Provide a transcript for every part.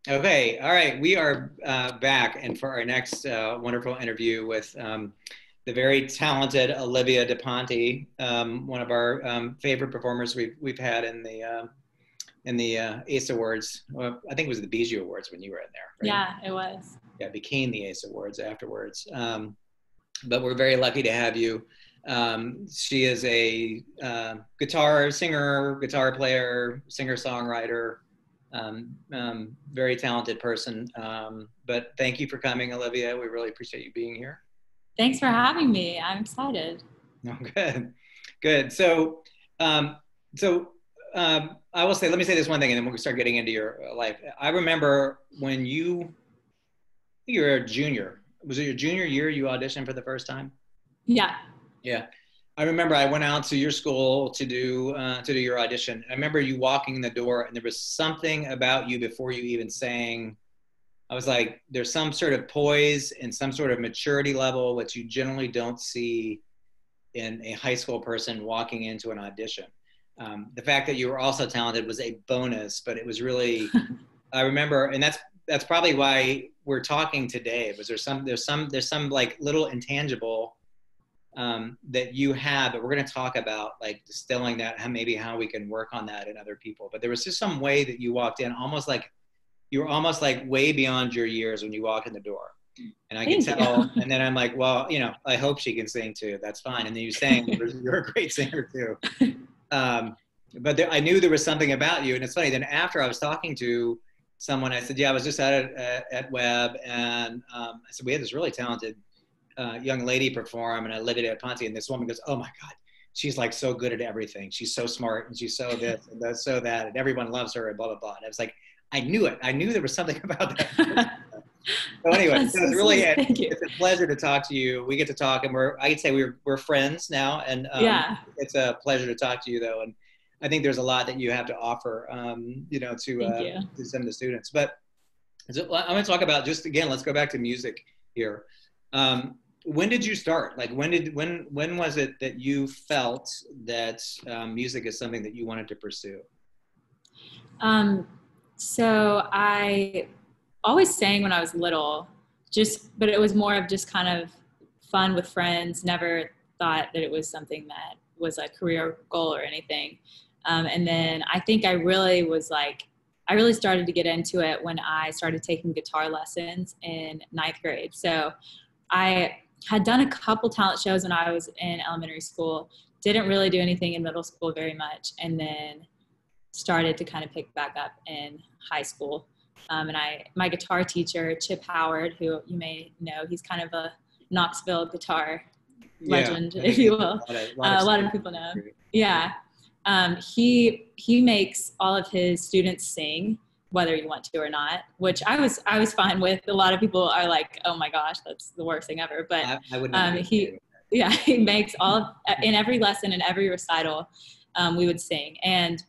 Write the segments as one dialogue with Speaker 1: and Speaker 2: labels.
Speaker 1: Okay, all right. We are back, and for our next wonderful interview with the very talented Olivia DaPonte, one of our favorite performers we've had in the ACE Awards. Well, I think it was the Bijou Awards when you were in there, right?
Speaker 2: Yeah, it was.
Speaker 1: Yeah, it became the ACE Awards afterwards. But we're very lucky to have you. She is a guitar singer, guitar player, singer-songwriter, very talented person. But thank you for coming, Olivia. We really appreciate you being here.
Speaker 2: Thanks for having me. I'm excited.
Speaker 1: No, good, good. Um, I will say, let me say this one thing, and then we'll start getting into your life. I remember when you were a junior. Was it your junior year you auditioned for the first time?
Speaker 2: Yeah.
Speaker 1: Yeah. I remember I went out to your school to do your audition. I remember you walking in the door, and there was something about you before you even sang. I was like, there's some sort of poise and some sort of maturity level which you generally don't see in a high school person walking into an audition. The fact that you were also talented was a bonus, but it was really, I remember, and that's probably why we're talking today. Was there's some like little intangible that you have that we're going to talk about, like distilling that, maybe how we can work on that in other people. But there was just some way that you walked in, almost like you were almost like way beyond your years when you walk in the door. And I could
Speaker 2: Thank
Speaker 1: tell,
Speaker 2: you.
Speaker 1: and then I'm like, well, I hope she can sing too. That's fine. And then you sang, you're a great singer too. But I knew there was something about you. And it's funny, then after I was talking to someone, I said, yeah, I was just at Webb. And I said, we had this really talented young lady perform, and Olivia DaPonte, and this woman goes, oh my God, she's like so good at everything. She's so smart, and she's so this and that's so that, and everyone loves her, and blah, blah, blah. And I was like, I knew it. I knew there was something about that. So anyway,
Speaker 2: That's
Speaker 1: so
Speaker 2: so
Speaker 1: it's really,
Speaker 2: sweet. Thank you.
Speaker 1: it's a pleasure to talk to you. We get to talk, and I could say we're friends now, and
Speaker 2: Yeah.
Speaker 1: it's a pleasure to talk to you though. And I think there's a lot that you have to offer,
Speaker 2: Thank you.
Speaker 1: to some of the students. But so I'm going to talk about, just again, let's go back to music here. When did you start? Like when was it that you felt that music is something that you wanted to pursue?
Speaker 2: Um, so I always sang when I was little, but it was more of just kind of fun with friends. Never thought that it was something that was a career goal or anything. And then I think I really started to get into it when I started taking guitar lessons in ninth grade. So I had done a couple talent shows when I was in elementary school, didn't really do anything in middle school very much, and then started to kind of pick back up in high school. And my guitar teacher, Chip Howard, who you may know, he's kind of a Knoxville guitar
Speaker 1: Yeah,
Speaker 2: legend,
Speaker 1: I
Speaker 2: if
Speaker 1: think
Speaker 2: you will.
Speaker 1: a
Speaker 2: A lot of people know. Yeah. He makes all of his students sing, whether you want to or not, which I was fine with. A lot of people are like, oh my gosh, that's the worst thing ever. But
Speaker 1: I would not be okay
Speaker 2: he,
Speaker 1: with
Speaker 2: yeah, he makes in every lesson, in every recital, we would sing. And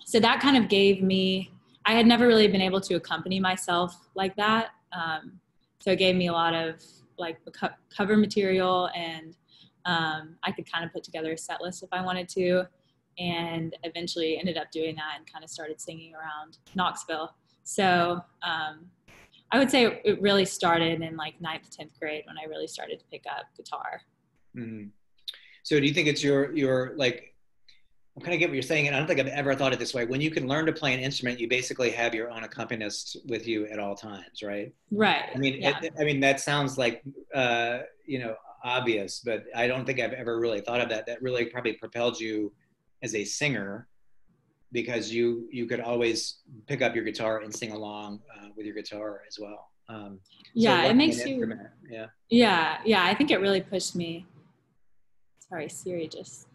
Speaker 2: so that kind of gave me, I had never really been able to accompany myself like that. So it gave me a lot of like cover material, and I could kind of put together a set list if I wanted to, and eventually ended up doing that and kind of started singing around Knoxville. So I would say it really started in like 9th, 10th grade when I really started to pick up guitar.
Speaker 1: that. So do you think it's your like, I'm kind of get what you're saying, and I don't think I've ever thought it this way. When you can learn to play an instrument, you basically have your own accompanist with you at all times, right? I
Speaker 2: Right.
Speaker 1: mean,
Speaker 2: Yeah.
Speaker 1: that sounds like obvious, but I don't think I've ever really thought of that. That really probably propelled you as a singer, because you could always pick up your guitar and sing along with your guitar as well. So
Speaker 2: Yeah. It
Speaker 1: learning an
Speaker 2: makes you,
Speaker 1: instrument, yeah,
Speaker 2: yeah. Yeah. I think it really pushed me. Sorry, Siri just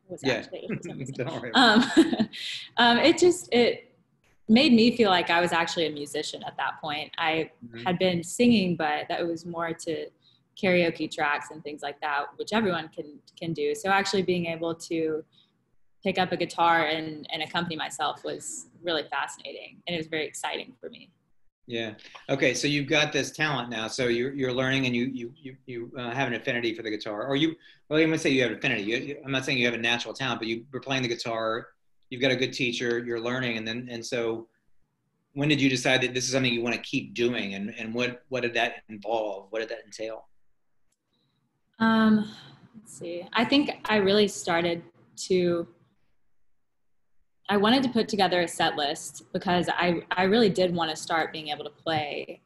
Speaker 2: was
Speaker 1: yeah.
Speaker 2: activated for some reason.
Speaker 1: Don't worry.
Speaker 2: It made me feel like I was actually a musician at that point. I
Speaker 1: Mhm.
Speaker 2: had been singing, but that was more to karaoke tracks and things like that, which everyone can do. So actually being able to pick up a guitar and accompany myself was really fascinating, and it was very exciting for me.
Speaker 1: Yeah. Okay. So you've got this talent now. So you're learning, and you have an affinity for the guitar, or you. Well, I'm gonna say you have an affinity. I'm not saying you have a natural talent, but you were playing the guitar. You've got a good teacher. You're learning, and so when did you decide that this is something you want to keep doing, and what did that involve? What did that entail?
Speaker 2: Let's see. I think I really started to, I wanted to put together a set list because I really did want to start being able to play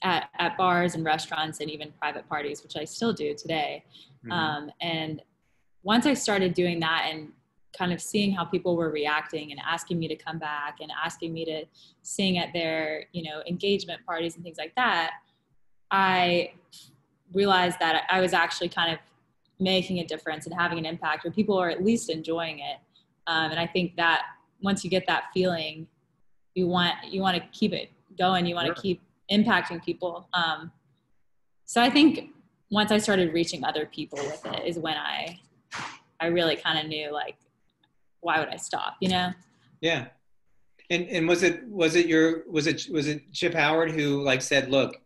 Speaker 2: at bars and restaurants and even private parties, which I still do today. And once I started doing that and kind of seeing how people were reacting and asking me to come back and asking me to sing at their, engagement parties and things like that, I realized that I was actually kind of making a difference and having an impact, or people are at least enjoying it. And I think that once you get that feeling, you want to keep it going. You want to keep impacting people. So I think once I started reaching other people with it is when I really kind of knew, like, why would I stop, Yeah.
Speaker 1: And was it Chip Howard who like said, look,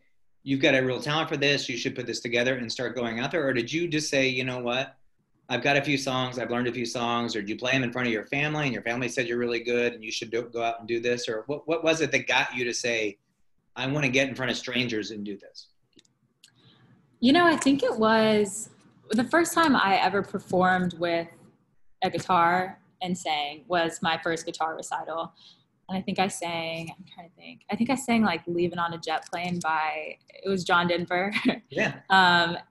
Speaker 1: you've got a real talent for this, you should put this together and start going out there? Or did you just say, you know what, I've got a few songs, I've learned a few songs? Or did you play them in front of your family and your family said you're really good and you should go out and do this? Or what was it that got you to say, I want to get in front of strangers and do this?
Speaker 2: I think it was the first time I ever performed with a guitar and sang was my first guitar recital. And I think I sang, I'm trying to think, I think I sang like Leaving on a Jet Plane it was John Denver.
Speaker 1: Yeah.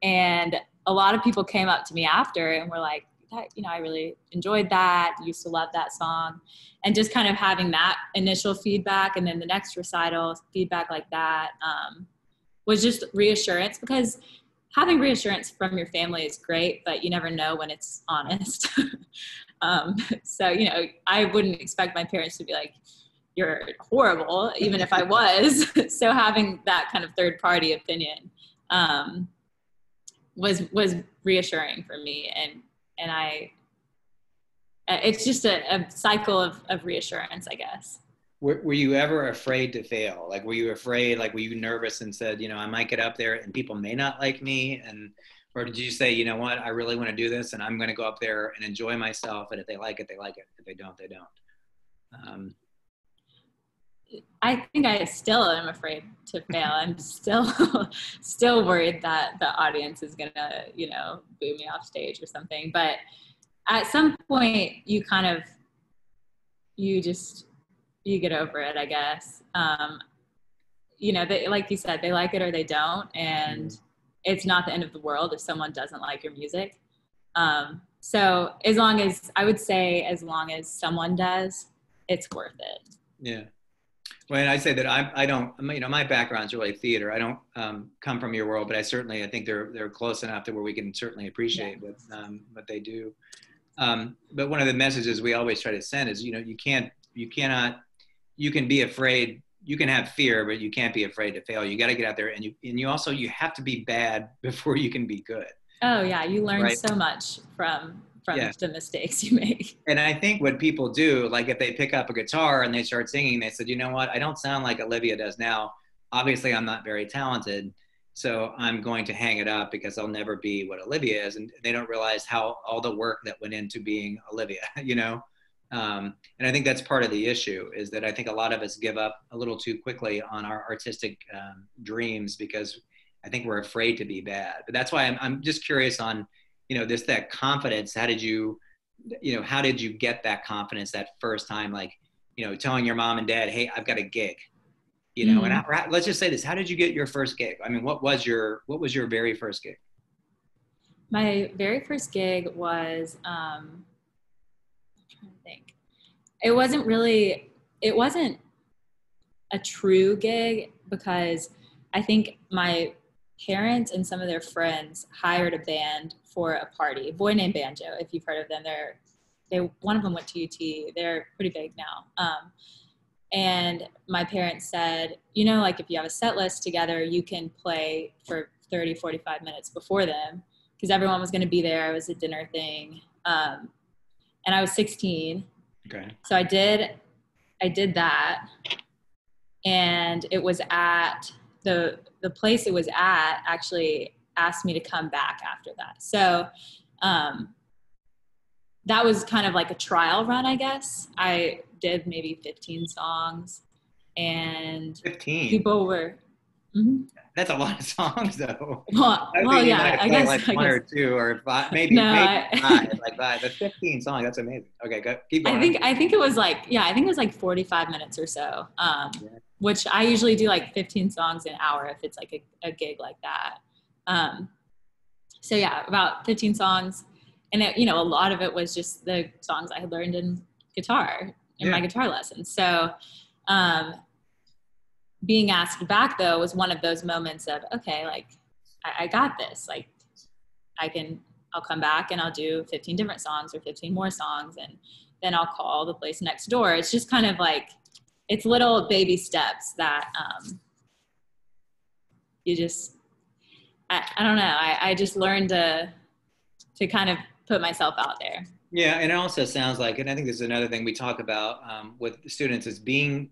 Speaker 2: And a lot of people came up to me after and were like, I really enjoyed that, used to love that song. And just kind of having that initial feedback and then the next recital feedback like that was just reassurance, because having reassurance from your family is great, but you never know when it's honest. So, I wouldn't expect my parents to be like, you're horrible, even if I was. So having that kind of third party opinion was reassuring for me. And it's just a cycle of reassurance, I guess.
Speaker 1: Were you ever afraid to fail? Like, were you afraid, like, were you nervous and said, I might get up there and people may not like me? Or did you say, you know what, I really want to do this and I'm going to go up there and enjoy myself. And if they like it, they like it. If they don't, they don't.
Speaker 2: I think I still am afraid to fail. I'm still worried that the audience is going to, boo me off stage or something. But at some point you get over it, I guess. They, like you said, they like it or they don't. And it's not the end of the world if someone doesn't like your music. So as long as someone does, it's worth it.
Speaker 1: Yeah. Well, I say that I don't, my background's really theater. I don't come from your world, but I think they're close enough to where we can certainly appreciate what they do. But one of the messages we always try to send is, you can be afraid, you can have fear, but you can't be afraid to fail. You got to get out there, and you have to be bad before you can be good.
Speaker 2: Oh yeah. You learn so much from the mistakes you make.
Speaker 1: And I think what people do, like if they pick up a guitar and they start singing, they said, you know what, I don't sound like Olivia does now. Obviously I'm not very talented, so I'm going to hang it up because I'll never be what Olivia is. And they don't realize how all the work that went into being Olivia, And I think that's part of the issue, is that I think a lot of us give up a little too quickly on our artistic dreams because I think we're afraid to be bad. But that's why I'm just curious on, that confidence. How did you get that confidence that first time, like, telling your mom and dad, hey, I've got a gig, and let's just say this, how did you get your first gig? I mean, what was your very first gig?
Speaker 2: My very first gig was, I'm trying to think. It wasn't a true gig because I think my parents and some of their friends hired a band for a party, Boy Named Banjo, if you've heard of them. One of them went to UT. They're pretty big now. And my parents said, like if you have a set list together, you can play for 30, 45 minutes before them, because everyone was going to be there. It was a dinner thing. And I was 16.
Speaker 1: Okay.
Speaker 2: So I did that. And it was at the place it was at actually asked me to come back after that. So that was kind of like a trial run, I guess. I did maybe 15 songs, and
Speaker 1: 15.
Speaker 2: people were, mm-hmm.
Speaker 1: That's a lot of songs, though.
Speaker 2: Well, yeah, I guess,
Speaker 1: like one or two or five, maybe
Speaker 2: no,
Speaker 1: five, like five. But 15 songs, that's amazing. Okay, go, keep going.
Speaker 2: I think it was like, yeah, I think it was like 45 minutes or so, which I usually do like 15 songs an hour if it's like a gig like that. So yeah, about 15 songs. And it, you know, a lot of it was just the songs I had learned in guitar, in my guitar lessons. So being asked back, though, was one of those moments of, okay, like, I got this. Like, I'll come back and I'll do 15 different songs or 15 more songs. And then I'll call the place next door. It's just kind of like, it's little baby steps that you just, I don't know. I just learned to kind of put myself out there.
Speaker 1: Yeah, and it also sounds like, and I think this is another thing we talk about with students, is being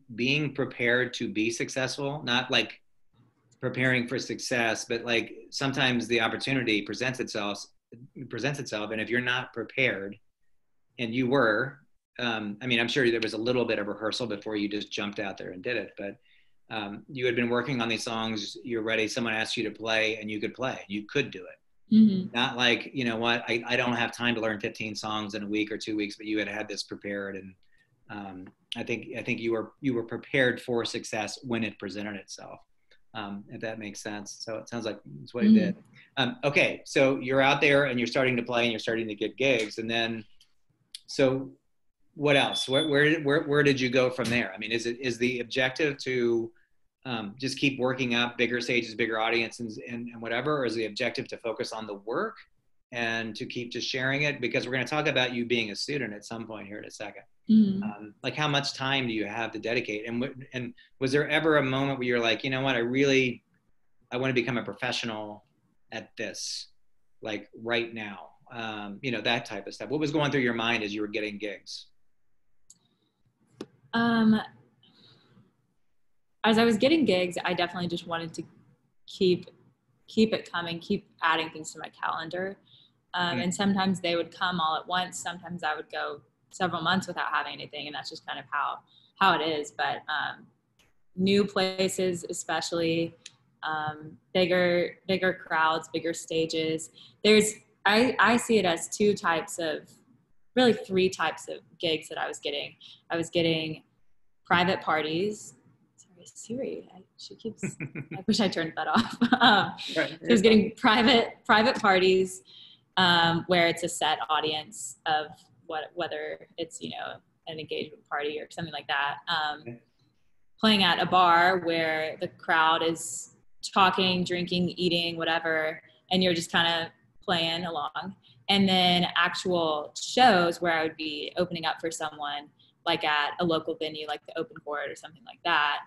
Speaker 1: prepared to be successful, not like preparing for success, but like sometimes the opportunity presents itself, and if you're not prepared, and you were, I mean, I'm sure there was a little bit of rehearsal before you just jumped out there and did it, but you had been working on these songs, you're ready, someone asked you to play, and you could play, you could do it. Mm-hmm. Not like, you know what, I don't have time to learn 15 songs in a week or 2 weeks, but you had this prepared. And I think you were prepared for success when it presented itself, if that makes sense. So it sounds like that's what it did. Okay, so you're out there and you're starting to play and you're starting to get gigs. And then, so what else? Where did you go from there? I mean, is the objective to just keep working up bigger stages, bigger audiences, and whatever, or is the objective to focus on the work and to keep just sharing it? Because we're going to talk about you being a student at some point here in a second. Mm-hmm. Like, how much time do you have to dedicate? And was there ever a moment where you're like, you know what, I want to become a professional at this, like right now, you know, that type of stuff? What was going through your mind as you were getting gigs?
Speaker 2: As I was getting gigs, I definitely just wanted to keep it coming, keep adding things to my calendar. And sometimes they would come all at once. Sometimes I would go several months without having anything. And that's just kind of how it is. But new places, especially bigger crowds, bigger stages. I see it as three types of gigs that I was getting. I was getting private parties. Siri, she keeps, I wish I turned that off. So I was getting private parties where it's a set audience of whether it's, you know, an engagement party or something like that. Playing at a bar where the crowd is talking, drinking, eating, whatever, and you're just kind of playing along. And then actual shows where I would be opening up for someone, like at a local venue, like the Open Court or something like that,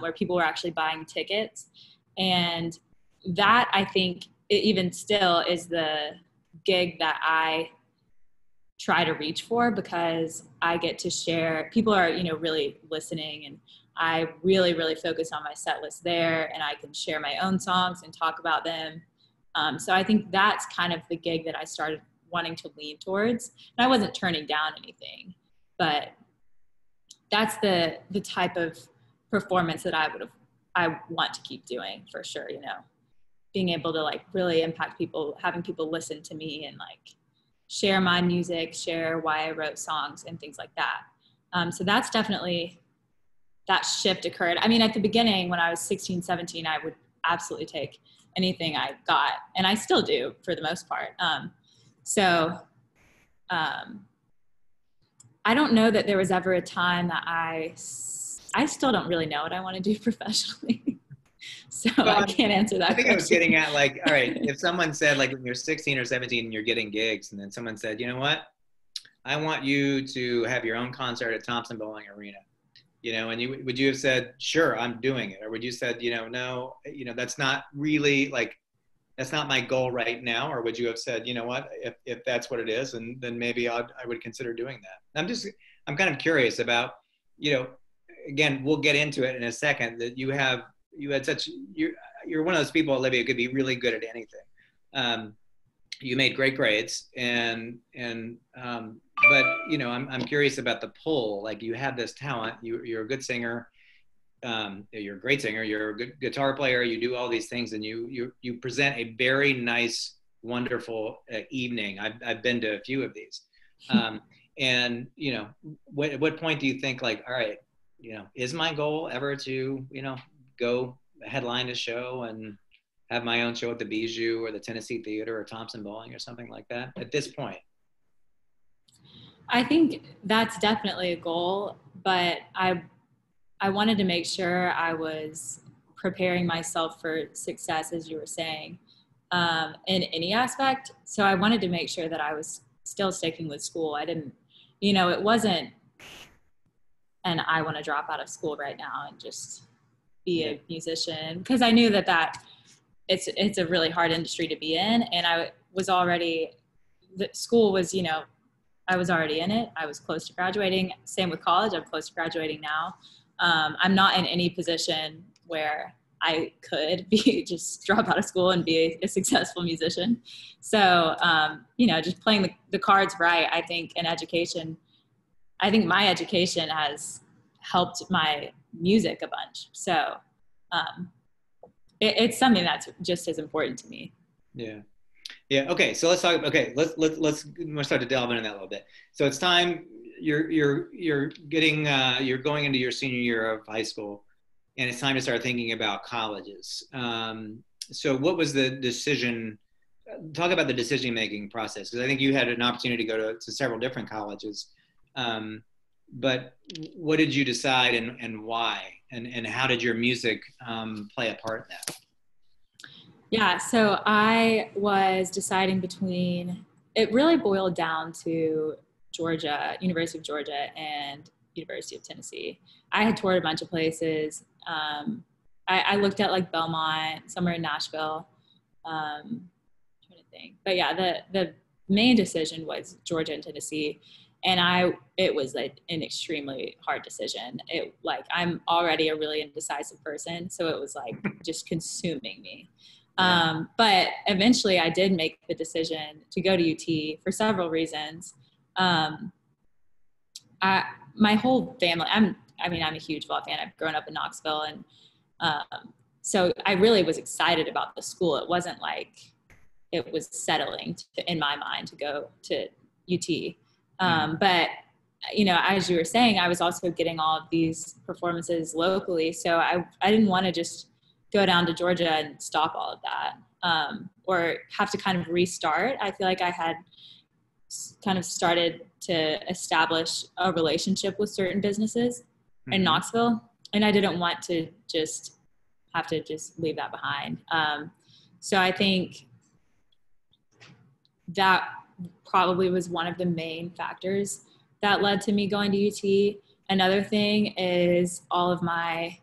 Speaker 2: where people were actually buying tickets. And that, I think, even still is the gig that I try to reach for, because I get to share, people are, you know, really listening, and I really, really focus on my set list there, and I can share my own songs and talk about them. So I think that's kind of the gig that I started wanting to lean towards. And I wasn't turning down anything, but that's the type of performance that I want to keep doing for sure, you know, being able to like really impact people, having people listen to me and like share my music, share why I wrote songs and things like that. So that's definitely, that shift occurred. I mean, at the beginning when I was 16, 17, I would absolutely take anything I got, and I still do for the most part. I don't know that there was ever a time that I still don't really know what I want to do professionally. So I can't answer that.
Speaker 1: I think question. I was getting at, like, all right, if someone said, like, when you're 16 or 17 and you're getting gigs, and then someone said, you know what, I want you to have your own concert at Thompson Bowling Arena, you know, and would you have said, sure, I'm doing it? Or would you said, you know, no, you know, that's not really, like, that's not my goal right now? Or would you have said, you know what, if that's what it is, and then maybe I would consider doing that? I'm kind of curious about, you know, again, we'll get into it in a second, that you're one of those people, Olivia, could be really good at anything. You made great grades, and but I'm curious about the pull. Like, you have this talent, you're a good singer, you're a great singer, you're a good guitar player, you do all these things, and you present a very nice, wonderful evening. I've been to a few of these. And at what point do you think, like, all right, is my goal ever to go headline a show and have my own show at the Bijou or the Tennessee Theater or Thompson Bowling or something like that at this point?
Speaker 2: I think that's definitely a goal, but I wanted to make sure I was preparing myself for success, as you were saying, in any aspect. So I wanted to make sure that I was still sticking with school. I didn't, it wasn't, and I want to drop out of school right now and just be a musician, because I knew that it's a really hard industry to be in. And I was already, the school was, I was already in it. I was close to graduating. Same with college. I'm close to graduating now. I'm not in any position where I could just drop out of school and be a successful musician. So, just playing the cards right, I think, in education, I think my education has helped my music a bunch. So it's something that's just as important to me.
Speaker 1: Yeah. Yeah. Okay. So let's talk. Okay. Let's start to delve into that a little bit. So it's time. You're going into your senior year of high school, and it's time to start thinking about colleges. So what was the decision? Talk about the decision-making process, because I think you had an opportunity to go to several different colleges. But what did you decide, and why? And how did your music play a part in that?
Speaker 2: Yeah, so I was deciding between, it really boiled down to Georgia, University of Georgia, and University of Tennessee. I had toured a bunch of places. I looked at like Belmont, somewhere in Nashville. Trying to think. But yeah, the main decision was Georgia and Tennessee. And it was like an extremely hard decision. I'm already a really indecisive person, so it was like just consuming me. But eventually I did make the decision to go to UT for several reasons. My whole family, I'm a huge ball fan. I've grown up in Knoxville. And so I really was excited about the school. It wasn't like it was settling in my mind to go to UT. But, as you were saying, I was also getting all of these performances locally. So I didn't want to just go down to Georgia and stop all of that, or have to kind of restart. I feel like I had kind of started to establish a relationship with certain businesses in Knoxville, and I didn't want to just have to just leave that behind. So I think that probably was one of the main factors that led to me going to UT. Another thing is all of my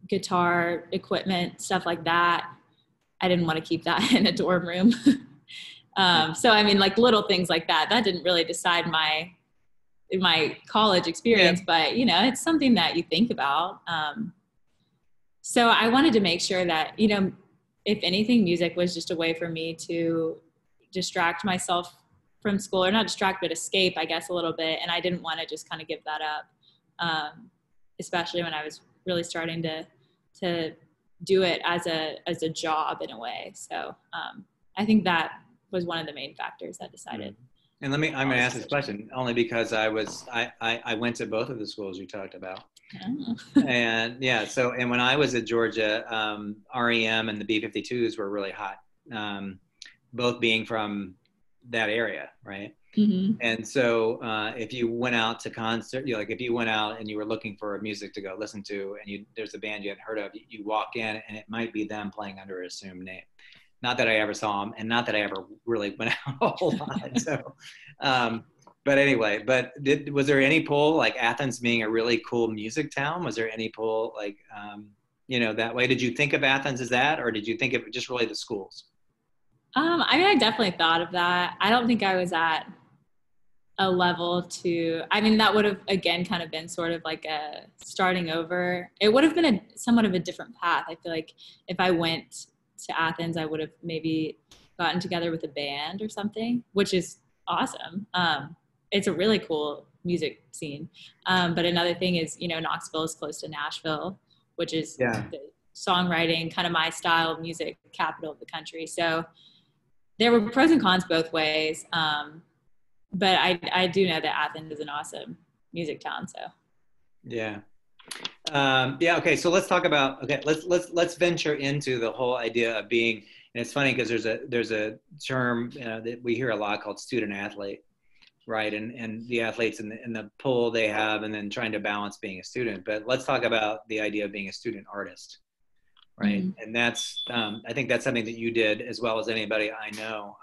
Speaker 2: guitar equipment, stuff like that. I didn't want to keep that in a dorm room. So little things like that didn't really decide my college experience, but it's something that you think about. So I wanted to make sure that, if anything, music was just a way for me to distract myself from school, or not distract, but escape, I guess, a little bit. And I didn't want to just kind of give that up, especially when I was really starting to do it as a job in a way. So I think that was one of the main factors that decided.
Speaker 1: And I'm going to ask this question only because I went to both of the schools you talked about. Oh. And when I was at Georgia, REM and the B-52s were really hot, both being from that area, right? Mm-hmm. And so if you went out to concert, if you went out and you were looking for music to go listen to, and there's a band you hadn't heard of, you walk in and it might be them playing under an assumed name. Not that I ever saw them, and not that I ever really went out a whole lot. So, but anyway, was there any pull, like Athens being a really cool music town? Was there any pull, that way? Did you think of Athens as that, or did you think of just really the schools?
Speaker 2: I definitely thought of that. I don't think I was at a level that would have, again, kind of been sort of like a starting over. It would have been somewhat of a different path. I feel like if I went to Athens, I would have maybe gotten together with a band or something, which is awesome. It's a really cool music scene. But another thing is, you know, Knoxville is close to Nashville, which is
Speaker 1: Yeah.
Speaker 2: the songwriting, kind of my style of music capital of the country. So there were pros and cons both ways. But I do know that Athens is an awesome music town. So
Speaker 1: Yeah. Yeah. Okay. So let's talk about. Okay. Let's venture into the whole idea of being. And it's funny because there's a term that we hear a lot called student athlete, right? And the athletes and the pull they have, and then trying to balance being a student. But let's talk about the idea of being a student artist, right?
Speaker 2: mm-hmm.
Speaker 1: And that's I think that's something that you did as well as anybody I know.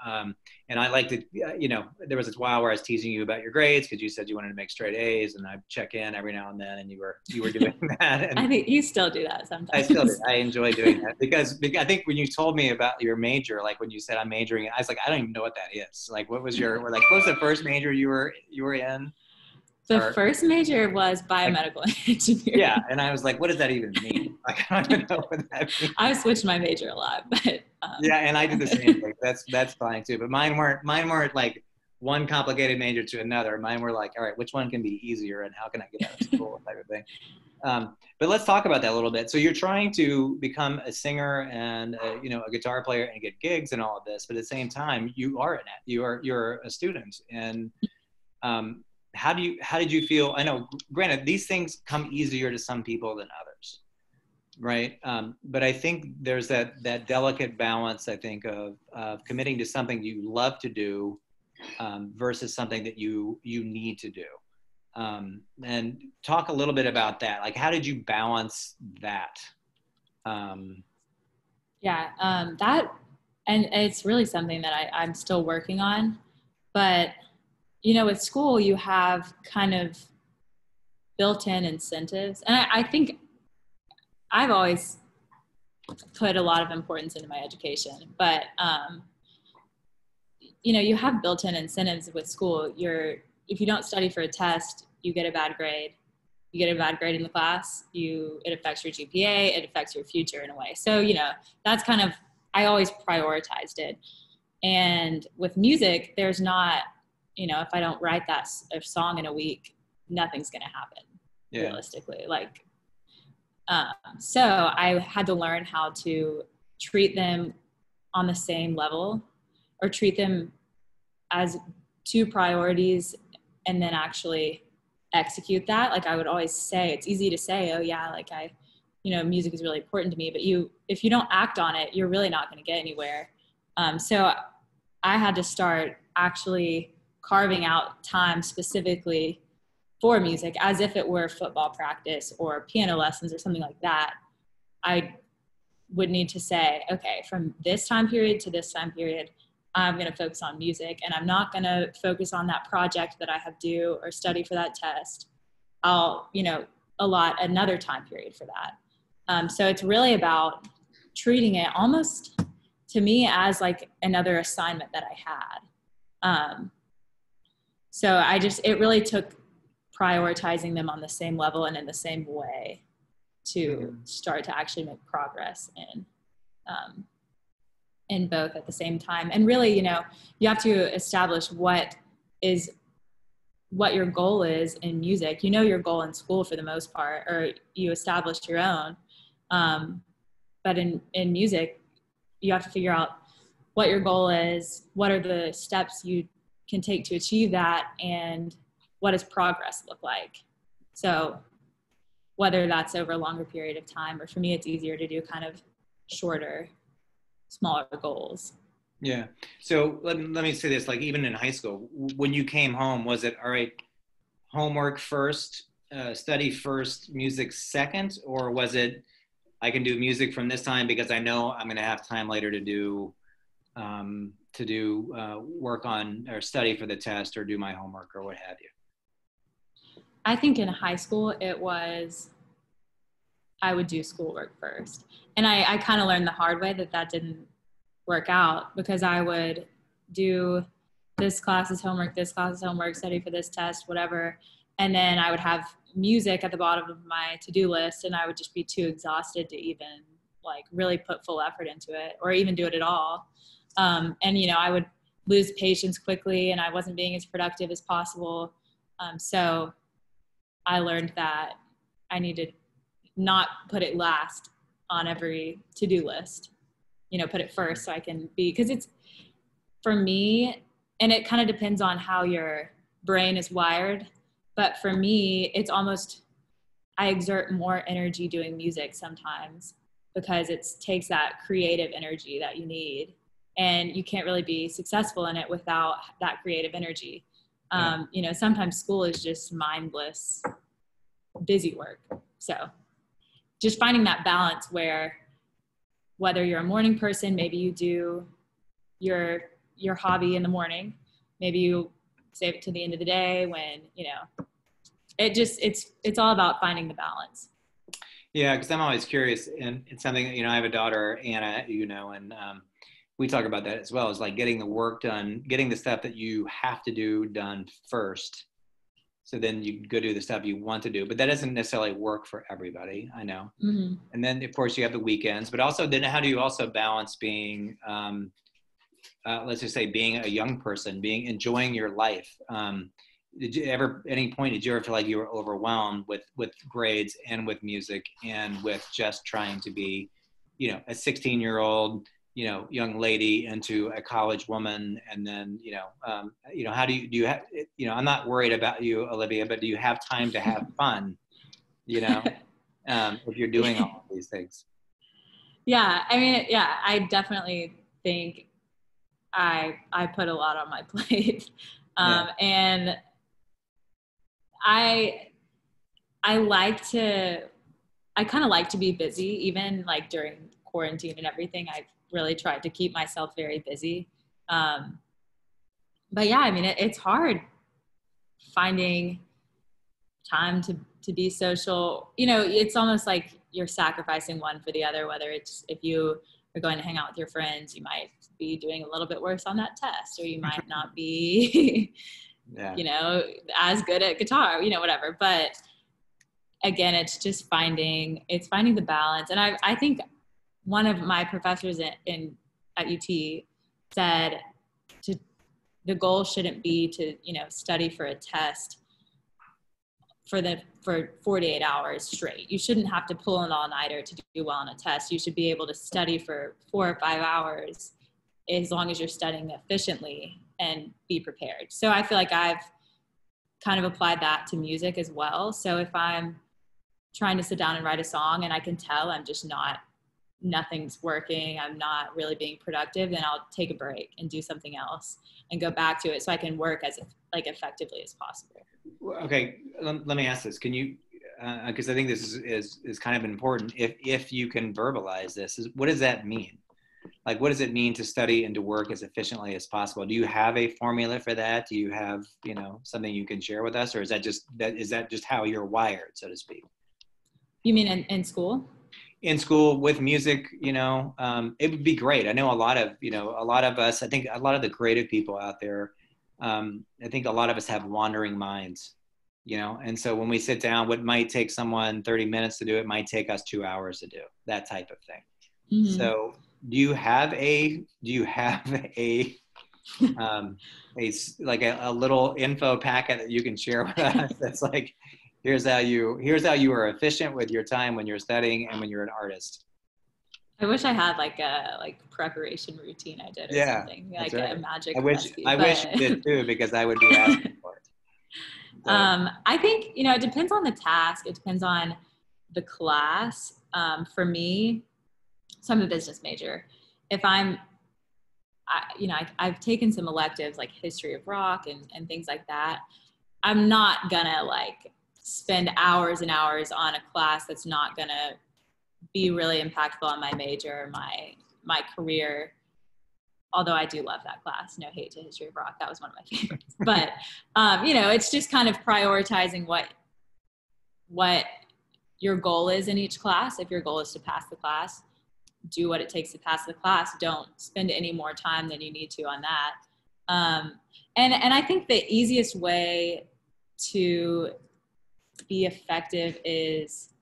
Speaker 1: And I like to, there was a while where I was teasing you about your grades because you said you wanted to make straight A's, and I check in every now and then, and you were doing that. And
Speaker 2: I think you still do that sometimes.
Speaker 1: I still do. I enjoy doing that because I think when you told me about your major, like when you said I'm majoring, I was like, I don't even know what that is. Like, what was the first major you were in?
Speaker 2: The first major was biomedical engineering.
Speaker 1: Yeah, and I was like, what does that even mean? Like, I don't even know what that means.
Speaker 2: I switched my major a lot, but
Speaker 1: yeah, and I did the same thing. That's fine too. But mine weren't like one complicated major to another. Mine were like, all right, which one can be easier, and how can I get out of school, type of thing. But let's talk about that a little bit. So you're trying to become a singer and a guitar player and get gigs and all of this, but at the same time, you're a student. And how did you feel? I know, granted, these things come easier to some people than others, right? But I think there's that delicate balance, I think, of committing to something you love to do versus something that you need to do. And talk a little bit about that. Like, how did you balance that?
Speaker 2: That, and it's really something that I'm still working on, but with school, you have kind of built-in incentives. And I think I've always put a lot of importance into my education, but, you have built-in incentives with school. If you don't study for a test, you get a bad grade. You get a bad grade in the class, it affects your GPA, it affects your future in a way. So, that's kind of, I always prioritized it. And with music, there's not, if I don't write a song in a week, nothing's going to happen realistically. Like, so I had to learn how to treat them on the same level, or treat them as two priorities and then actually execute that. Like, I would always say, it's easy to say, oh yeah, like music is really important to me, but if you don't act on it, you're really not going to get anywhere. So I had to start actually carving out time specifically for music, as if it were football practice or piano lessons or something like that. I would need to say, okay, from this time period to this time period, I'm going to focus on music, and I'm not going to focus on that project that I have due or study for that test. I'll, allot another time period for that. So it's really about treating it almost, to me, as like another assignment that I had. So it really took prioritizing them on the same level and in the same way to start to actually make progress in both at the same time. And really, you have to establish what your goal is in music. Your goal in school for the most part, or you establish your own. But in music, you have to figure out what your goal is, what are the steps you can take to achieve that, and what does progress look like? So whether that's over a longer period of time, or for me, it's easier to do kind of shorter, smaller goals.
Speaker 1: Yeah. So let me say this, like, even in high school, when you came home, was it, all right, homework first, study first, music second? Or was it, I can do music from this time because I know I'm going to have time later to do work on or study for the test or do my homework or what have you?
Speaker 2: I think in high school, I would do schoolwork first. And I kind of learned the hard way that didn't work out, because I would do this class's homework, study for this test, whatever. And then I would have music at the bottom of my to-do list, and I would just be too exhausted to even like really put full effort into it or even do it at all. And, I would lose patience quickly and I wasn't being as productive as possible. So I learned that I need to not put it last on every to-do list, put it first so I can be, because it's, for me, and it kind of depends on how your brain is wired, but for me, it's almost, I exert more energy doing music sometimes because it takes that creative energy that you need, and you can't really be successful in it without that creative energy. Sometimes school is just mindless, busy work. So just finding that balance where, whether you're a morning person, maybe you do your hobby in the morning, maybe you save it to the end of the day when, it's all about finding the balance.
Speaker 1: Yeah, because I'm always curious, and it's something, I have a daughter, Anna, and we talk about that as well, is like getting the work done, getting the stuff that you have to do done first. So then you go do the stuff you want to do, but that doesn't necessarily work for everybody, I know.
Speaker 2: Mm-hmm.
Speaker 1: And then of course you have the weekends, but also then how do you also balance being, let's just say being a young person, enjoying your life? Did you ever, at any point, did you ever feel like you were overwhelmed with grades and with music and with just trying to be, a 16-year-old, young lady into a college woman? And then, how do you have, I'm not worried about you, Olivia, but do you have time to have fun, if you're doing all of these things?
Speaker 2: Yeah. I mean, yeah, I definitely think I put a lot on my plate. And I kind of like to be busy, even like during quarantine and everything. I've really tried to keep myself very busy. But yeah, I mean, it's hard finding time to be social. It's almost like you're sacrificing one for the other, whether it's, if you are going to hang out with your friends, you might be doing a little bit worse on that test, or you might not be, as good at guitar, whatever. But again, it's just finding the balance. And I think one of my professors at UT said the goal shouldn't be to, study for a test for 48 hours straight. You shouldn't have to pull an all-nighter to do well on a test. You should be able to study for 4 or 5 hours as long as you're studying efficiently and be prepared. So I feel like I've kind of applied that to music as well. So if I'm trying to sit down and write a song and I can tell I'm just nothing's working, I'm not really being productive, then I'll take a break and do something else and go back to it so I can work as effectively as possible.
Speaker 1: Okay, let me ask this. Can you, because I think this is kind of important, if you can verbalize this, what does that mean? Like, what does it mean to study and to work as efficiently as possible? Do you have a formula for that? Do you have, something you can share with us, or is that just how you're wired, so to speak?
Speaker 2: You mean in school?
Speaker 1: In school with music, it would be great. I know a lot of us, I think a lot of the creative people out there, I think a lot of us have wandering minds, and so when we sit down, what might take someone 30 minutes to do, it might take us 2 hours to do, that type of thing. Mm-hmm. So do you have a a little info packet that you can share with us that's like, here's how you are efficient with your time when you're studying and when you're an artist?
Speaker 2: I wish I had like a preparation routine I did or something, like right. A magic recipe.
Speaker 1: I wish you did too, because I would be asking for it. So.
Speaker 2: I think, it depends on the task. It depends on the class. For me, so I'm a business major. If I've taken some electives like history of rock and things like that. I'm not gonna spend hours and hours on a class that's not gonna be really impactful on my major or my career. Although I do love that class, no hate to history of rock. That was one of my favorites. But, it's just kind of prioritizing what your goal is in each class. If your goal is to pass the class, do what it takes to pass the class. Don't spend any more time than you need to on that. And I think the easiest way to be effective is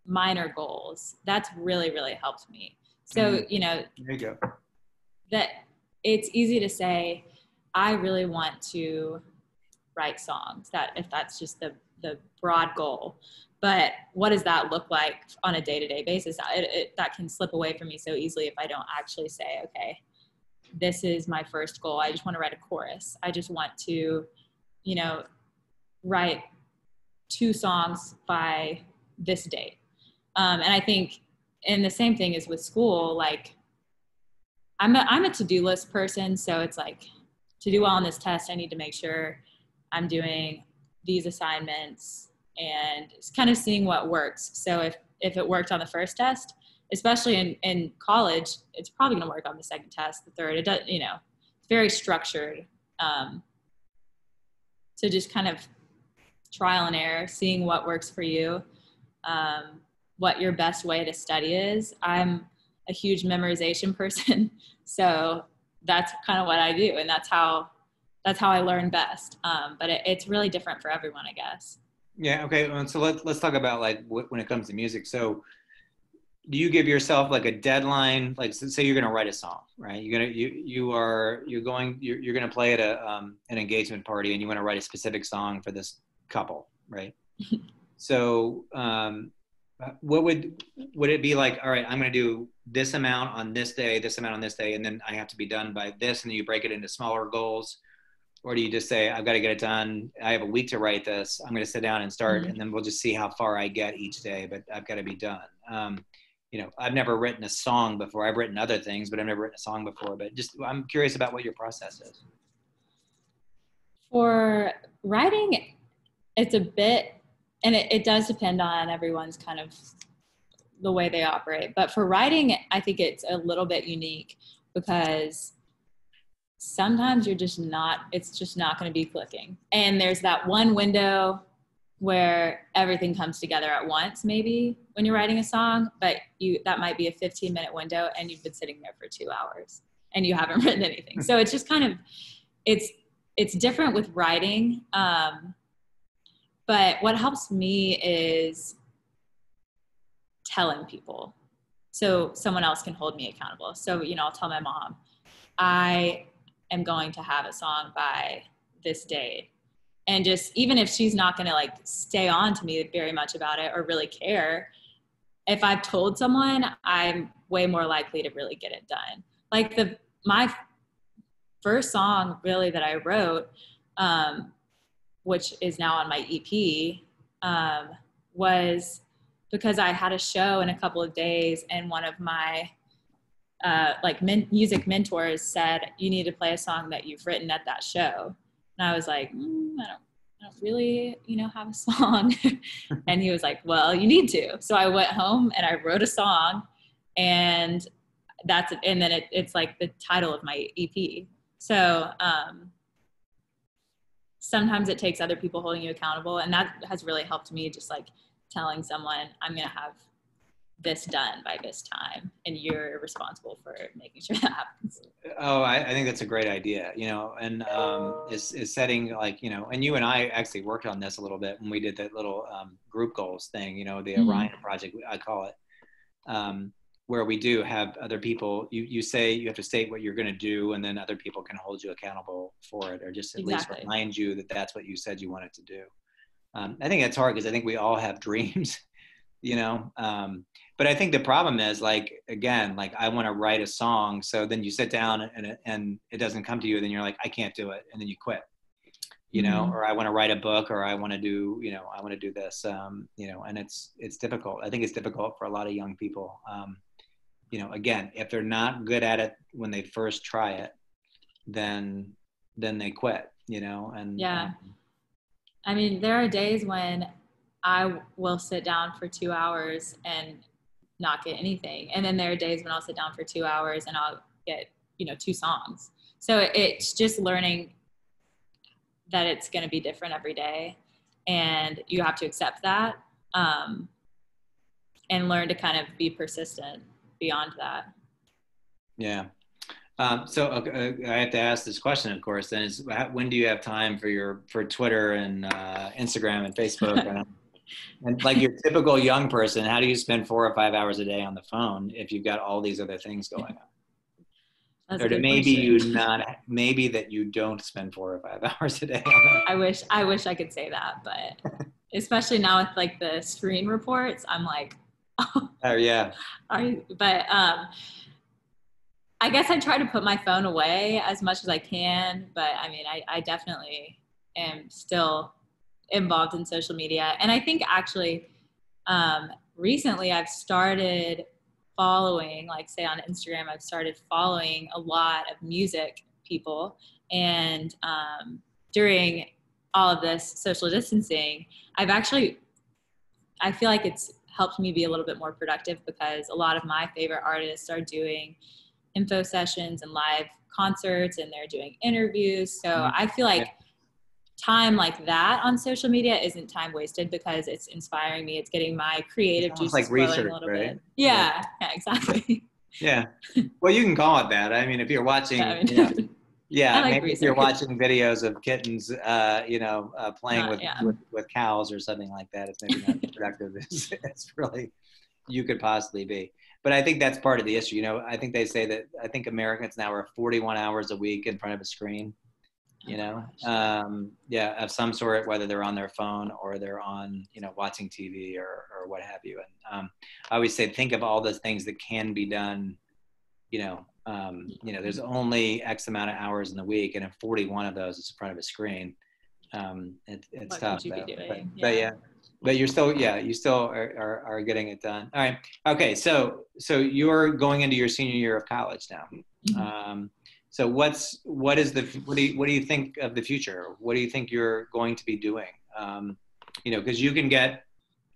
Speaker 2: minor goals. That's really, really helped me. So,
Speaker 1: there you go.
Speaker 2: That it's easy to say, I really want to write songs, that if that's just the broad goal. But what does that look like on a day-to-day basis? That can slip away from me so easily if I don't actually say, okay, this is my first goal. I just want to write a chorus. I just want to, you know, write 2 songs by this date. And I think, and the same thing is with school, like I'm a to-do list person. So it's like, to do well on this test, I need to make sure I'm doing these assignments and kind of seeing what works. So if it worked on the first test, especially in college, it's probably going to work on the second test, the third. It does, you know, it's very structured. So just kind of trial and error, seeing what works for you, what your best way to study is. I'm a huge memorization person, so that's kind of what I do, and that's how I learn best. But it's really different for everyone, I guess.
Speaker 1: Yeah. Okay. So let's talk about like when it comes to music. So do you give yourself like a deadline? Like, say you're going to write a song, right? You're going to play at an engagement party, and you want to write a specific song for this couple, right? So what would it be like? All right, I'm going to do this amount on this day, this amount on this day, and then I have to be done by this, and then you break it into smaller goals? Or do you just say, I've got to get it done, I have a week to write this, I'm going to sit down and start, and then we'll just see how far I get each day, but I've got to be done? You know, I've never written a song before. I've written other things, but I've never written a song before. But just, I'm curious about what your process is.
Speaker 2: For writing, it's a bit, and it does depend on everyone's kind of the way they operate. But for writing, I think it's a little bit unique because sometimes it's just not going to be clicking. And there's that one window where everything comes together at once, maybe when you're writing a song, but that might be a 15-minute window and you've been sitting there for 2 hours and you haven't written anything. So it's just kind of, it's different with writing. But what helps me is telling people so someone else can hold me accountable. So, you know, I'll tell my mom, I am going to have a song by this date. And just, even if she's not going to like stay on to me very much about it or really care, if I've told someone, I'm way more likely to really get it done. Like my first song really that I wrote, which is now on my EP, was because I had a show in a couple of days, and one of my music mentors said, you need to play a song that you've written at that show. And I was like, I don't really, you know, have a song. And he was like, well, you need to. So I went home and I wrote a song, and that's it. And then it's like the title of my EP. So sometimes it takes other people holding you accountable, and that has really helped me, just like telling someone, I'm going to have this done by this time, and you're responsible for making sure that happens.
Speaker 1: Oh, I think that's a great idea, you know, and is setting, like, you know, and you and I actually worked on this a little bit when we did that little group goals thing, you know, the Orion project, I call it, where we do have other people, you say you have to state what you're going to do, and then other people can hold you accountable for it, or just at least remind you that that's what you said you wanted to do. I think that's hard because I think we all have dreams, you know, but I think the problem is, like, again, like, I want to write a song. So then you sit down and it doesn't come to you. And then you're like, I can't do it. And then you quit, you know, or I want to write a book, or I want to do, you know, I want to do this, you know, and it's difficult. I think it's difficult for a lot of young people. You know, again, if they're not good at it when they first try it, then they quit, you know, and
Speaker 2: yeah. I mean, there are days when I will sit down for 2 hours and not get anything. And then there are days when I'll sit down for 2 hours and I'll get, you know, 2 songs. So it's just learning that it's going to be different every day, and you have to accept that, and learn to kind of be persistent beyond that.
Speaker 1: Yeah. So I have to ask this question, of course, then, is when do you have time for Twitter and Instagram and Facebook? And like your typical young person, how do you spend 4 or 5 hours a day on the phone if you've got all these other things going on?
Speaker 2: That's
Speaker 1: Or
Speaker 2: a good
Speaker 1: maybe that you don't spend 4 or 5 hours a day on that.
Speaker 2: I wish I could say that, but especially now with like the screen reports, I'm like,
Speaker 1: Oh yeah.
Speaker 2: but I guess I try to put my phone away as much as I can, but I mean, I definitely am still involved in social media. And I think actually, recently I've started following, like say on Instagram, I've started following a lot of music people. And during all of this social distancing, I feel like it's helped me be a little bit more productive because a lot of my favorite artists are doing info sessions and live concerts and they're doing interviews. So I feel like time like that on social media isn't time wasted because it's inspiring me. It's getting my creative juices
Speaker 1: like
Speaker 2: flowing
Speaker 1: research,
Speaker 2: a little
Speaker 1: right?
Speaker 2: bit. Yeah, exactly.
Speaker 1: Yeah. Well, you can call it that. I mean, if you're watching,
Speaker 2: I mean,
Speaker 1: yeah,
Speaker 2: I like
Speaker 1: maybe if
Speaker 2: research.
Speaker 1: you're watching videos of kittens, playing with cows or something like that, it's maybe not as productive as it's really you could possibly be. But I think that's part of the issue. You know, I think they say that I think Americans now are 41 hours a week in front of a screen. Of some sort, whether they're on their phone or they're on, watching TV or what have you. And I always say, think of all those things that can be done. There's only X amount of hours in the week, and if 41 of those is in front of a screen, it's tough. But you still are getting it done. All right. Okay. So you're going into your senior year of college now.
Speaker 2: Mm-hmm.
Speaker 1: So what do you think of the future? What do you think you're going to be doing? Because you can get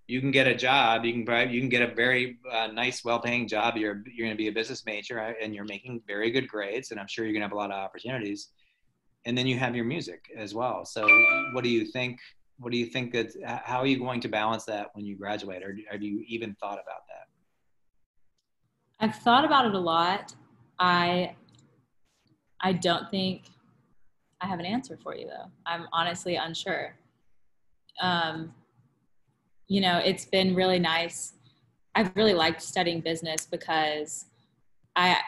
Speaker 1: a job, you can get a very nice, well-paying job. You're going to be a business major, right? And you're making very good grades, and I'm sure you're going to have a lot of opportunities. And then you have your music as well. So what do you think? What do you think that? How are you going to balance that when you graduate, or have you even thought about that?
Speaker 2: I've thought about it a lot. I don't think I have an answer for you though. I'm honestly unsure. It's been really nice. I've really liked studying business because I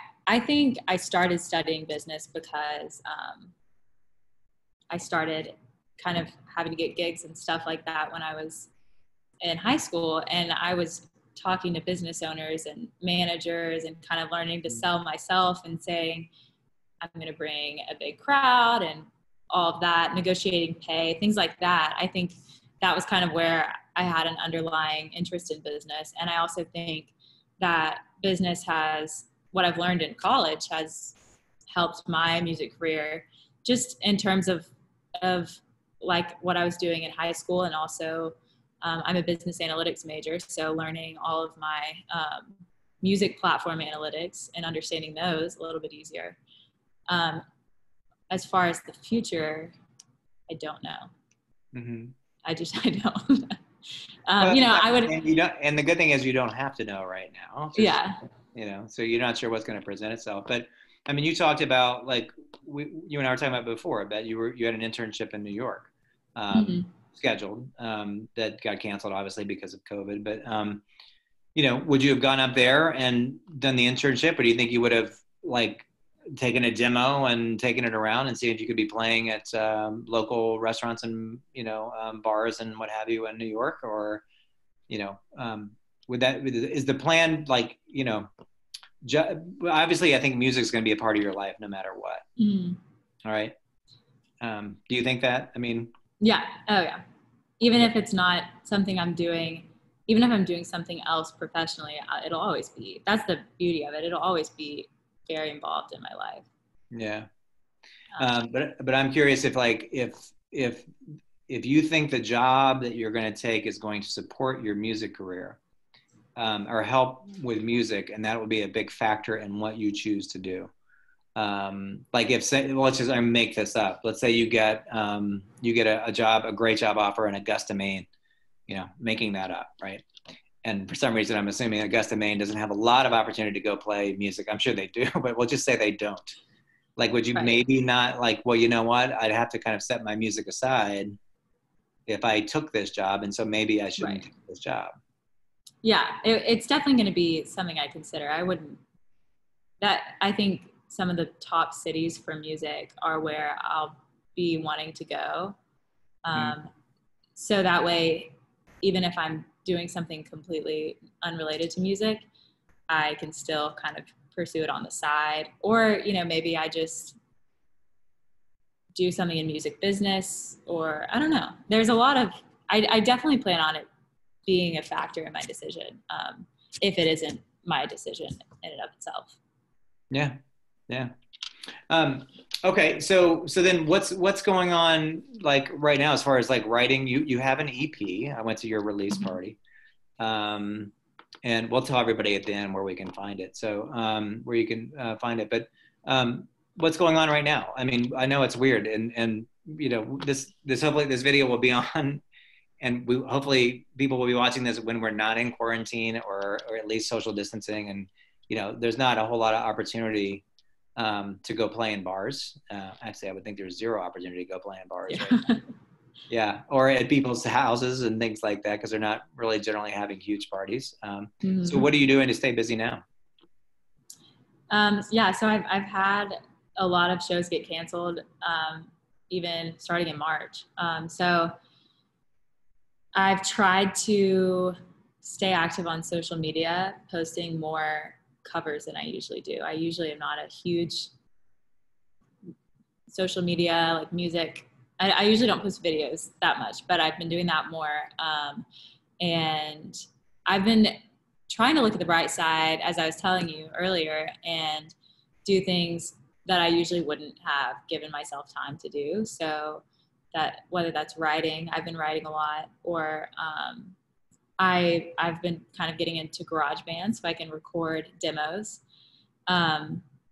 Speaker 2: think I started studying business because I started kind of having to get gigs and stuff like that when I was in high school, and I was talking to business owners and managers and kind of learning to sell myself and saying, I'm going to bring a big crowd and all of that, negotiating pay, things like that. I think that was kind of where I had an underlying interest in business. And I also think that business what I've learned in college has helped my music career just in terms of like what I was doing in high school. And also I'm a business analytics major. So learning all of my music platform analytics and understanding those a little bit easier. As far as the future, I don't know.
Speaker 1: Mm-hmm.
Speaker 2: I don't. I would.
Speaker 1: And you don't. And the good thing is you don't have to know right now. So you're not sure what's going to present itself. But I mean, you talked about like you and I were talking about before that you had an internship in New York scheduled that got canceled obviously because of COVID. But would you have gone up there and done the internship, or do you think you would have like taken a demo and taken it around and see if you could be playing at local restaurants and bars and what have you in New York? Or is the plan like obviously I think music is going to be a part of your life no matter what. All right. Do you think that? I mean,
Speaker 2: yeah. Oh yeah. Even if it's not something I'm doing, even if I'm doing something else professionally, it'll always be, that's the beauty of it. It'll always be very involved in my life.
Speaker 1: Yeah. But I'm curious if you think the job that you're going to take is going to support your music career or help with music, and that will be a big factor in what you choose to do. Let's just make this up. Let's say you get a great job offer in Augusta, Maine, making that up, right? And for some reason, I'm assuming Augusta, Maine doesn't have a lot of opportunity to go play music. I'm sure they do, but we'll just say they don't. Like, would you maybe not like, well, you know what? I'd have to kind of set my music aside if I took this job. And so maybe I shouldn't take this job.
Speaker 2: Yeah, it's definitely going to be something I consider. I think some of the top cities for music are where I'll be wanting to go. So that way, even if I'm doing something completely unrelated to music, I can still kind of pursue it on the side. Or, you know, maybe I just do something in music business, or I don't know. There's a lot of, I definitely plan on it being a factor in my decision, if it isn't my decision in and of itself.
Speaker 1: Yeah. Yeah. Okay. So then what's going on like right now as far as like writing? You have an EP. I went to your release party. And we'll tell everybody at the end where we can find it. So, where you can find it, but, what's going on right now? I mean, I know it's weird and, you know, this hopefully this video will be on, and hopefully people will be watching this when we're not in quarantine or at least social distancing. And, you know, there's not a whole lot of opportunity, to go play in bars. Actually, I would think there's zero opportunity to go play in bars right now. Yeah, or at people's houses and things like that, because they're not really generally having huge parties. So what are you doing to stay busy now?
Speaker 2: Yeah, so I've had a lot of shows get canceled, even starting in March. So I've tried to stay active on social media, posting more covers than I usually do. I usually am not a huge social media, like music. I usually don't post videos that much, but I've been doing that more. And I've been trying to look at the bright side, as I was telling you earlier, and do things that I usually wouldn't have given myself time to do. So that whether that's writing, I've been writing a lot, or I've been kind of getting into GarageBand so I can record demos,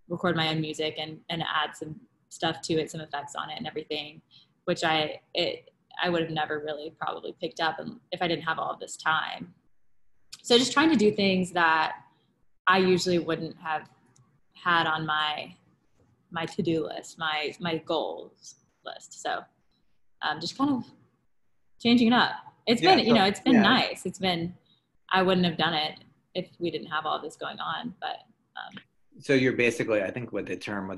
Speaker 2: record my own music and add some stuff to it, some effects on it and everything, which I would have never really probably picked up if I didn't have all of this time. So just trying to do things that I usually wouldn't have had on my to-do list, my goals list. So just kind of changing it up. It's been, you know, it's been nice. It's been, I wouldn't have done it if we didn't have all this going on, but.
Speaker 1: So you're basically, I think what they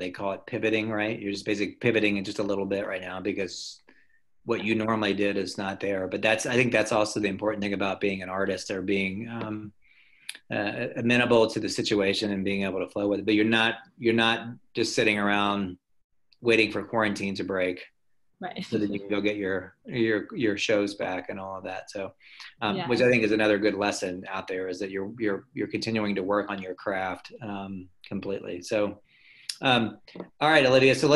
Speaker 1: call it, pivoting, right? You're just basically pivoting just a little bit right now because what you normally did is not there. But I think that's also the important thing about being an artist, or being amenable to the situation and being able to flow with it. But you're not just sitting around waiting for quarantine to break.
Speaker 2: Right.
Speaker 1: So that you can go get your shows back and all of that. So, which I think is another good lesson out there, is that you're continuing to work on your craft completely. So, all right, Olivia. So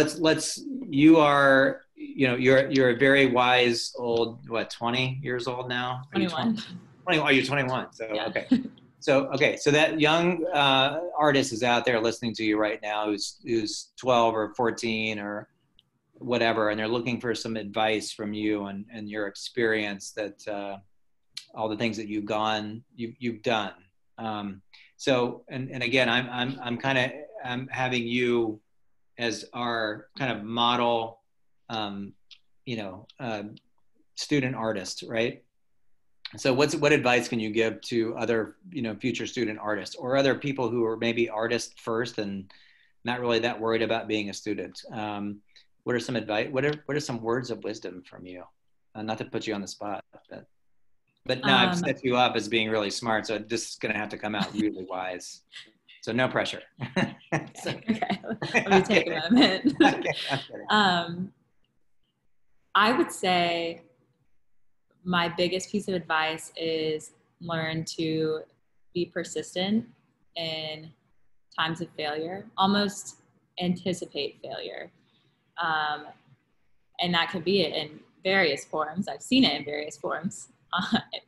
Speaker 1: you're a very wise old, 20 years old now?
Speaker 2: 21.
Speaker 1: 20? Oh, you're 21. So,
Speaker 2: yeah.
Speaker 1: Okay. So that young artist is out there listening to you right now, who's 12 or 14 or whatever, and they're looking for some advice from you and your experience, that all the things that you've done. So, and again, I'm having you as our kind of model, student artist, right? So what advice can you give to other, future student artists, or other people who are maybe artists first and not really that worried about being a student? What are some advice? What are some words of wisdom from you? Not to put you on the spot, but now I've set you up as being really smart, so this is going to have to come out really wise. So no pressure.
Speaker 2: Okay. Let me take a moment. I would say my biggest piece of advice is learn to be persistent in times of failure, almost anticipate failure. And that could be it in various forms. I've seen it in various forms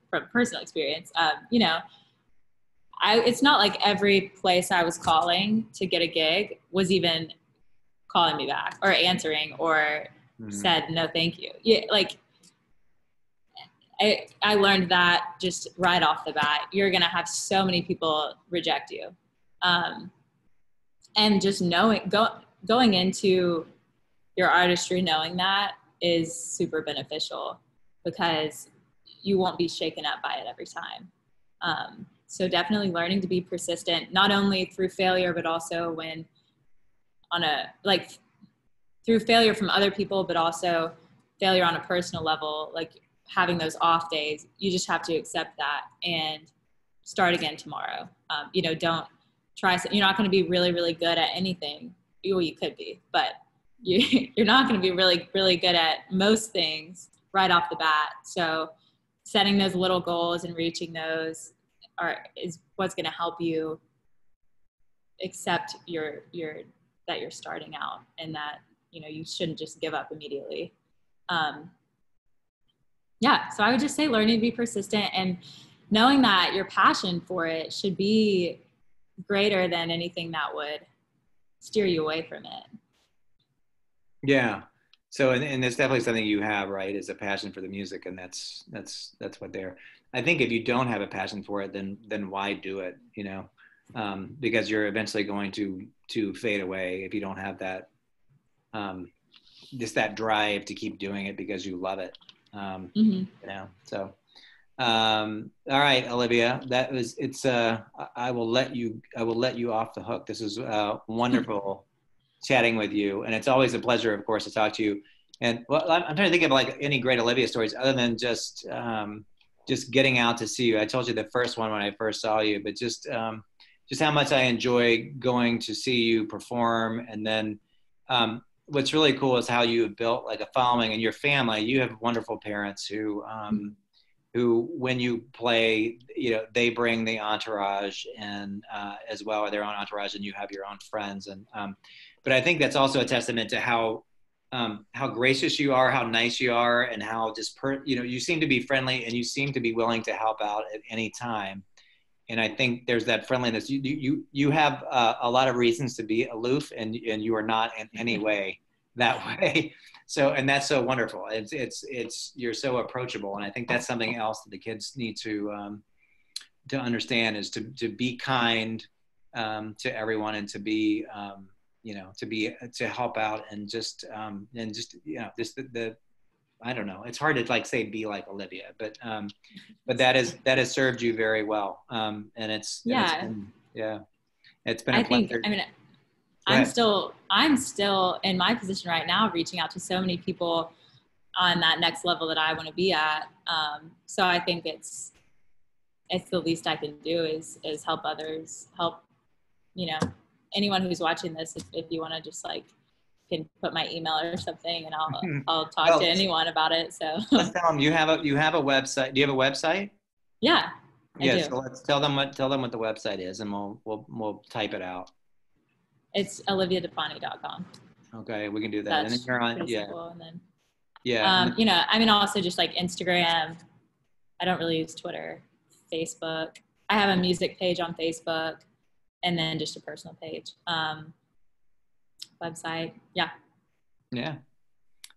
Speaker 2: from personal experience. It's not like every place I was calling to get a gig was even calling me back or answering or said, no, thank you. Yeah, like I learned that just right off the bat. You're going to have so many people reject you. And just going into your artistry, knowing that is super beneficial, because you won't be shaken up by it every time. So definitely learning to be persistent, not only through failure, but also when on a, like through failure from other people, but also failure on a personal level, like having those off days, you just have to accept that and start again tomorrow. You know, don't try, you're not going to be really, really good at anything. Well, you could be, but you're not going to be really, really good at most things right off the bat. So setting those little goals and reaching those is what's going to help you accept that you're starting out, and that, you know, you shouldn't just give up immediately. Yeah. So I would just say learning to be persistent and knowing that your passion for it should be greater than anything that would steer you away from it.
Speaker 1: Yeah. So, and it's definitely something you have, right? Is a passion for the music. And that's what I think if you don't have a passion for it, then why do it? You know, because you're eventually going to fade away if you don't have that, just that drive to keep doing it because you love it. You know, so, all right, Olivia, I will let you off the hook. This is wonderful chatting with you. And it's always a pleasure, of course, to talk to you. And well, I'm trying to think of like any great Olivia stories other than just getting out to see you. I told you the first one when I first saw you, but just how much I enjoy going to see you perform. And then, what's really cool is how you have built like a following, and your family. You have wonderful parents who when you play, you know, they bring the entourage and as well, their own entourage, and you have your own friends. And but I think that's also a testament to how gracious you are, how nice you are, and how just you know, you seem to be friendly and you seem to be willing to help out at any time. And I think there's that friendliness. You have a lot of reasons to be aloof, and you are not in any way that way. So, and that's so wonderful. It's you're so approachable, and I think that's something else that the kids need to understand, is to be kind to everyone, and to be you know, to help out, and just you know, just the I don't know. It's hard to like say be like Olivia, but that has served you very well. And it's been a pleasure.
Speaker 2: I mean, I'm still in my position right now, reaching out to so many people on that next level that I want to be at. So I think it's the least I can do is help others, help, you know, anyone who's watching this, if you want to just like, can put my email or something, and I'll talk to anyone about it. So
Speaker 1: let's tell them you have a website. Do you have a website?
Speaker 2: Yeah.
Speaker 1: Yes. So let's tell them what the website is, and we'll type it out.
Speaker 2: It's oliviadaponte.com.
Speaker 1: Okay, we can do that.
Speaker 2: That's
Speaker 1: and then you're on,
Speaker 2: simple, and then
Speaker 1: you
Speaker 2: know, I mean, also just like Instagram. I don't really use Twitter, Facebook. I have a music page on Facebook, and then just a personal page. Website. Yeah,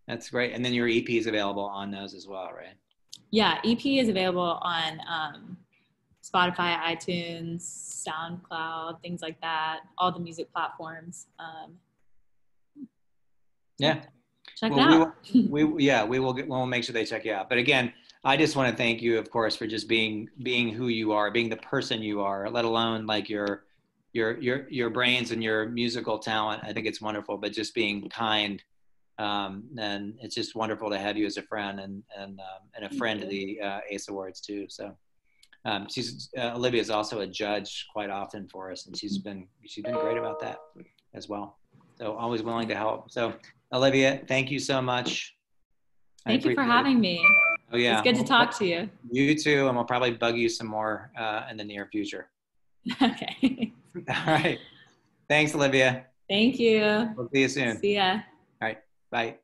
Speaker 1: that's great. And then your EP is available on those as well, right?
Speaker 2: Yeah, EP is available on Spotify, iTunes, SoundCloud, things like that, all the music platforms.
Speaker 1: Yeah,
Speaker 2: check it out.
Speaker 1: We'll make sure they check you out. But again, I just want to thank you, of course, for just being who you are, being the person you are, let alone like your brains and your musical talent. I think it's wonderful, but just being kind, and it's just wonderful to have you as a friend and a friend to the ACE Awards too. So Olivia is also a judge quite often for us, and she's been great about that as well. So always willing to help. So Olivia, thank you so much.
Speaker 2: Thank you for having me.
Speaker 1: Oh yeah,
Speaker 2: it's good to talk to you.
Speaker 1: You too, and we'll probably bug you some more in the near future.
Speaker 2: Okay.
Speaker 1: All right. Thanks, Olivia.
Speaker 2: Thank you.
Speaker 1: We'll see you soon.
Speaker 2: See ya.
Speaker 1: All right. Bye.